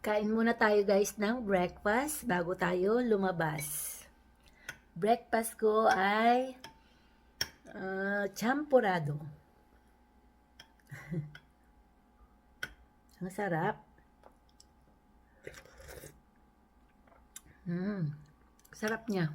Kain muna tayo guys ng breakfast bago tayo lumabas. Breakfast ko ay champurado. Ang sarap. Sarap niya.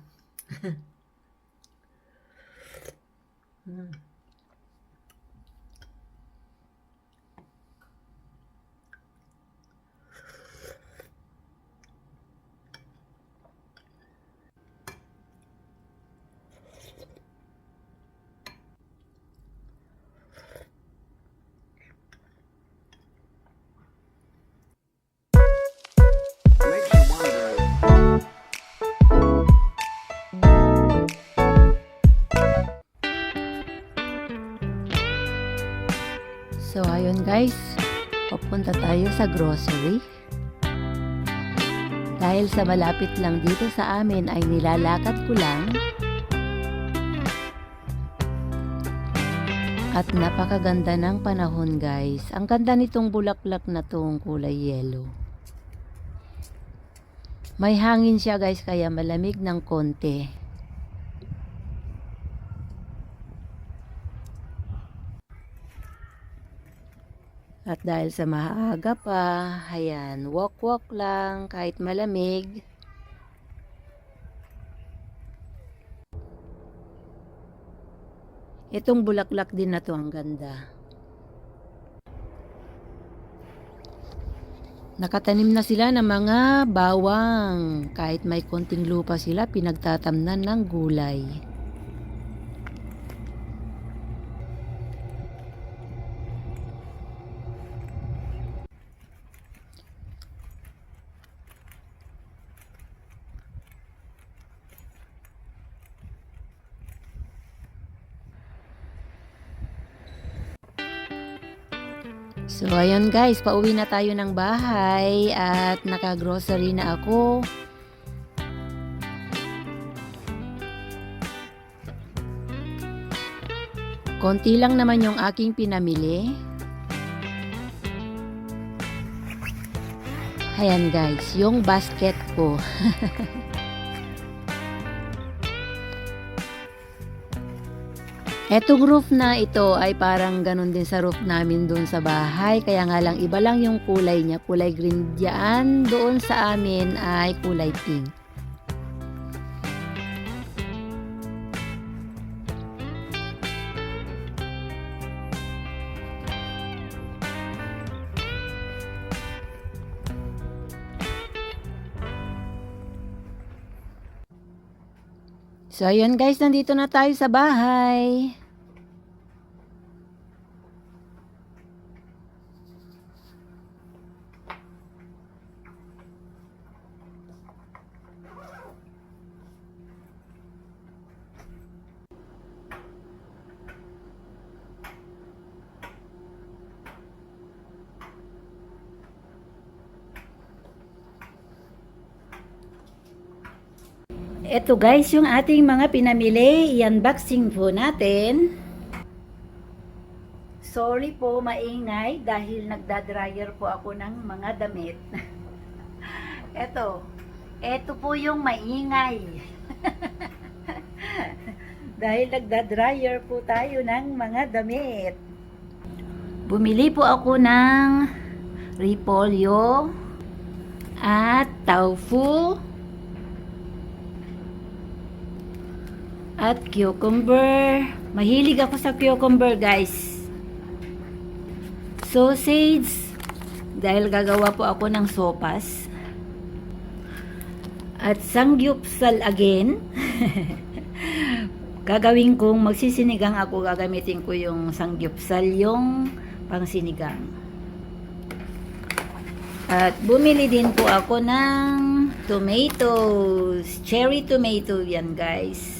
Makes you wonder. So ayun guys, papunta tayo sa grocery. Dahil sa malapit lang dito sa amin ay nilalakad ko lang. At napakaganda ng panahon guys. Ang ganda nitong bulaklak na tong kulay yellow. May hangin siya guys kaya malamig ng konti. At dahil sa maaga pa, ayan, walk-walk lang kahit malamig. Itong bulaklak din na to ang ganda. Nakatanim na sila ng mga bawang. Kahit may konting lupa sila, pinagtatamnan ng gulay. So, ayun guys, pauwi na tayo ng bahay at naka-grocery na ako. Konti lang naman yung aking pinamili. Ayan guys, yung basket ko. Etong roof na ito ay parang ganun din sa roof namin doon sa bahay. Kaya nga lang iba lang yung kulay niya. Kulay green diyan. Doon sa amin ay kulay pink. So, ayun guys, nandito na tayo sa bahay. Ito guys, yung ating mga pinamili, i-unboxing po natin. Sorry po maingay dahil nagda-dryer po ako ng mga damit. Ito po yung maingay. Dahil nagda-dryer po tayo ng mga damit. Bumili po ako ng repolyo at tofu at cucumber. Mahilig ako sa cucumber guys. Sausage dahil gagawa po ako ng sopas. At sangyupsal again. Gagawin kong magsisinigang ako, gagamitin ko yung sangyupsal, yung pangsinigang. At bumili din po ako ng tomatoes, cherry tomato yan guys.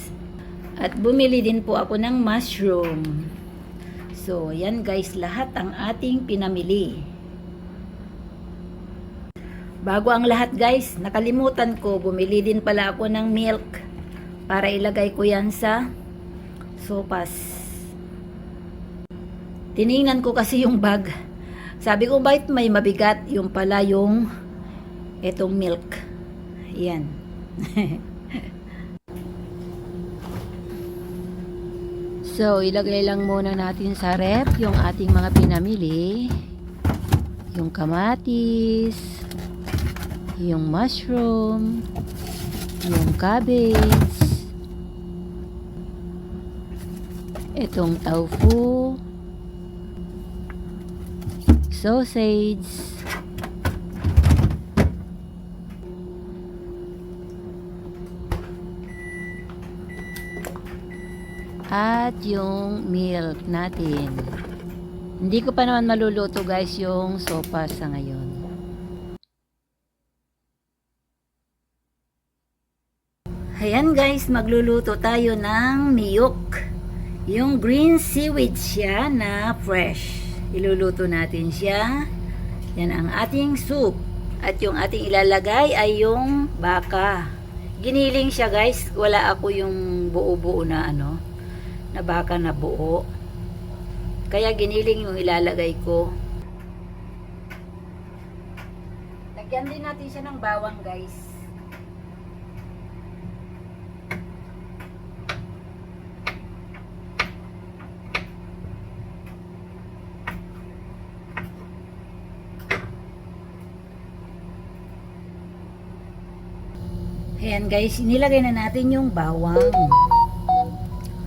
At bumili din po ako ng mushroom. So, yan guys, lahat ang ating pinamili. Bago ang lahat guys, nakalimutan ko, bumili din pala ako ng milk para ilagay ko yan sa sopas. Tiningnan ko kasi yung bag. Sabi ko, bakit may mabigat? Yung pala yung Etong milk. Yan. So, ilagay lang muna natin sa ref yung ating mga pinamili. Yung kamatis, yung mushroom, yung cabbage, itong tofu, sausage, at yung milk natin. Hindi ko pa naman maluluto guys yung sopa sa ngayon. Ayan guys, magluluto tayo ng niyok. Yung green seaweed siya na fresh. Iluluto natin siya. Yan ang ating soup. At yung ating ilalagay ay yung baka. Giniling siya guys. Wala ako yung buo-buo na na baka na buo. Kaya giniling yung ilalagay ko. Lagyan din natin siya ng bawang guys. Ayan guys, inilagay na natin yung bawang.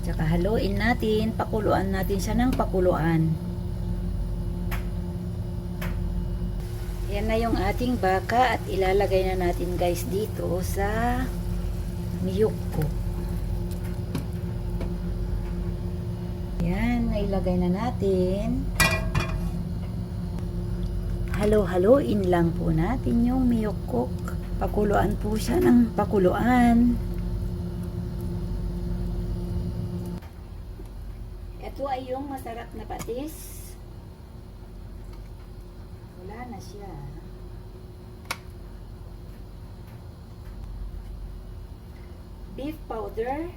Tsaka haluin natin, pakuluan natin siya ng pakuluan. Yan na yung ating baka at ilalagay na natin guys dito sa niyok ko. Yan, nailagay na natin. Halo-haloin lang po natin yung niyok ko. Pakuluan po siya ng pakuluan. Ito ay yung masarap na patis. Wala na siya. Beef powder.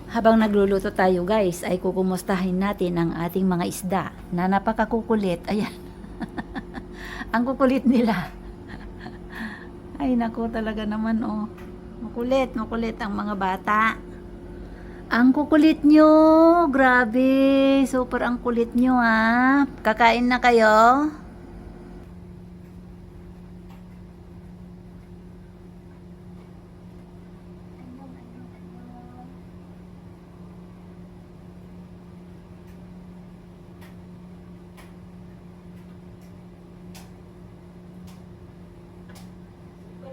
Habang nagluluto tayo guys, ay kukumustahin natin ang ating mga isda na napakakukulit. Ayan. Ang kukulit nila. Ay nako talaga naman oh. Makulit ang mga bata. Ang kukulit nyo. Grabe. Super ang kulit nyo ha. Kakain na kayo?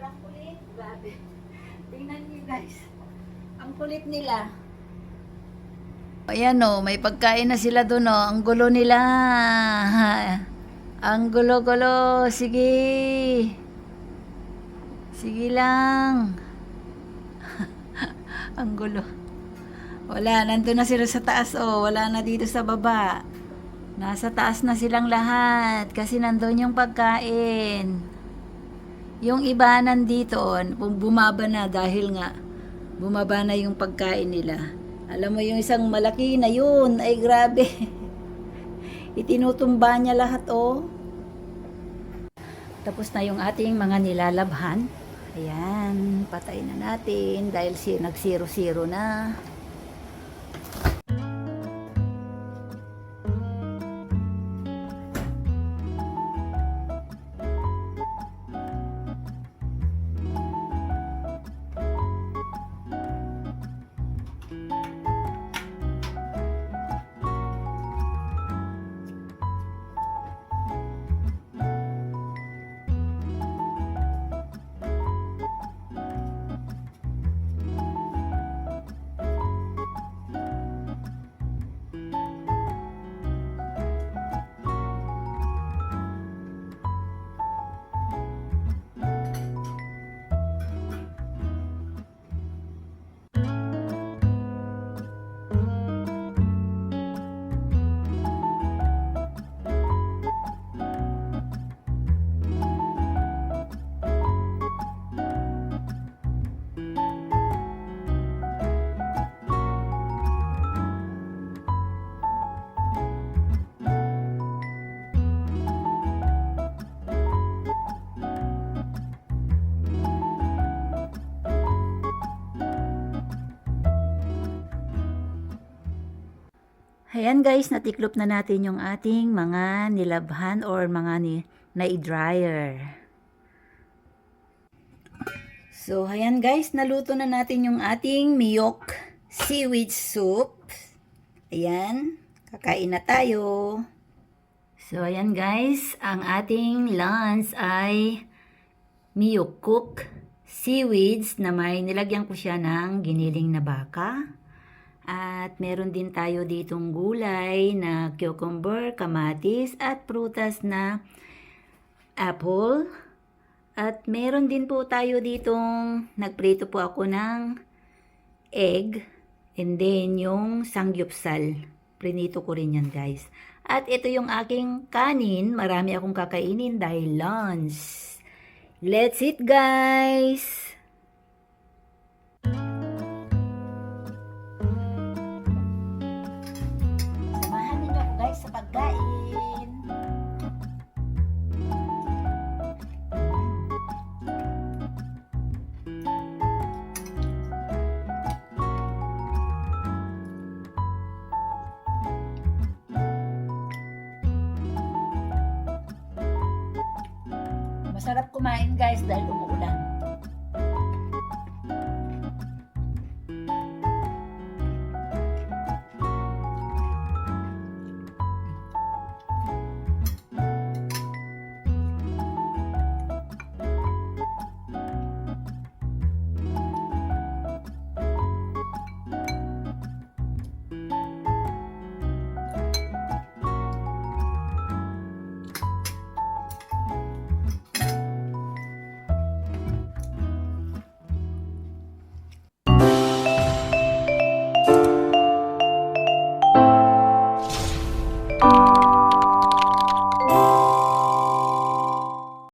Ang kulit, grabe. Tingnan niyo guys. Ang kulit nila. Ayan o, may pagkain na sila doon o. Ang gulo nila. Ang gulo-gulo. Sige. Sige lang. Ang gulo. Wala, nandun na sila sa taas o. Wala na dito sa baba. Nasa taas na silang lahat. Kasi nandun yung pagkain. Yung iba nandito, bumaba na dahil nga bumaba na yung pagkain nila. Alam mo yung isang malaki na yun, ay grabe. Itinutumba niya lahat oh. Tapos na yung ating mga nilalabhan. Ayan, patay na natin dahil nag-0-0 na. Ayan guys, natiklop na natin yung ating mga nilabhan or mga na-dryer. So, ayan guys, naluto na natin yung ating miyok seaweed soup. Ayan, kakain na tayo. So, ayan guys, ang ating lunch ay miyok cook seaweeds na may nilagyan ko siya ng giniling na baka. At meron din tayo ditong gulay na cucumber, kamatis at prutas na apple. At meron din po tayo ditong nagprito po ako ng egg and then yung sangyupsal. Prinito ko rin yan guys. At ito yung aking kanin. Marami akong kakainin dahil lunch. Let's eat guys! Samahan niyo ako guys sa pagkain. Masarap kumain guys dahil umuulan.